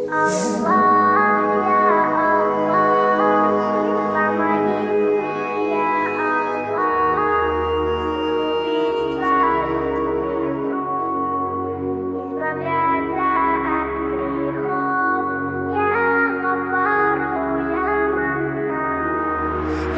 За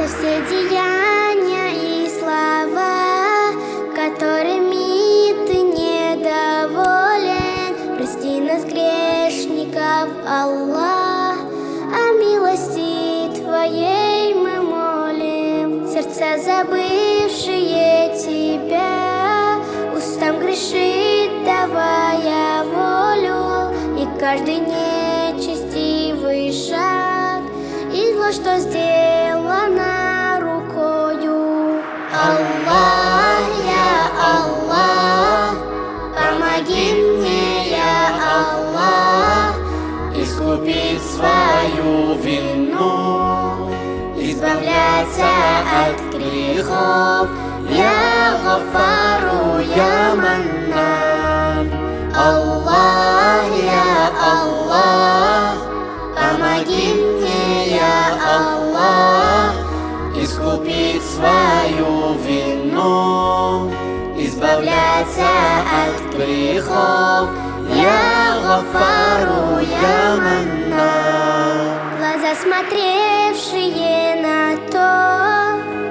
все деяния и слова, которыми ты недоволен, прости нас, грешников, Аллах, о милости Твоей мы молим. Сердца, забывшие Тебя, устам грешит, давая волю, и каждый нечестивый шаг и зло, что сделано рукою. Аллах, я Аллах, помоги мне, я Аллах, искупить свою вину, избавляться от грехов. Я Гафару, я Маннан. Аллах, я Аллах, помоги мне, я Аллах, искупить свою вину, избавляться от грехов. Я Гафару, я Маннан. Глаза, смотревшие на то,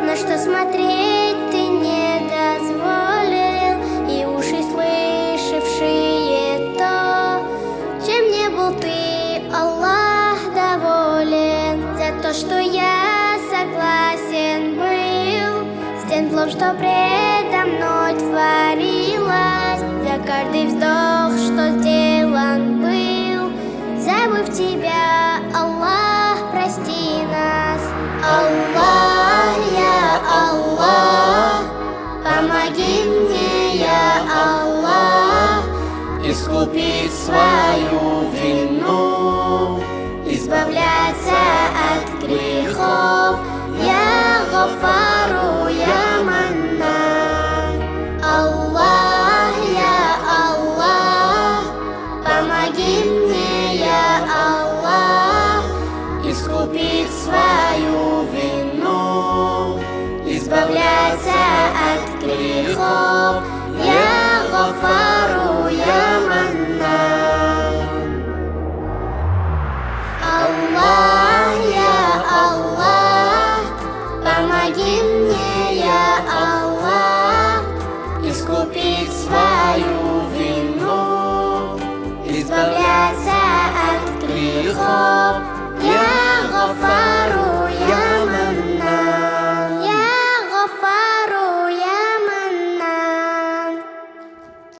на что смотреть ты не дозволил, и уши, слышавшие то, чем не был ты, Аллах, доволен. За то, что я согласен был с тем злом, что предо мной творилось, за каждый вздох, что сделан был, забыв тебя, Аллах, прости нас. Аллах, я Аллах, помоги мне, я Аллах, искупить свою вину, избавляться от грехов. Я Гафару, я Маннан. Аллах, я Аллах, помоги мне, я Аллах, искупить свою вину, избавляться от грехов. Я Гафару, я Маннан. Аллах, я Аллах, помоги мне, я Аллах, искупить свою вину, избавляться от грехов.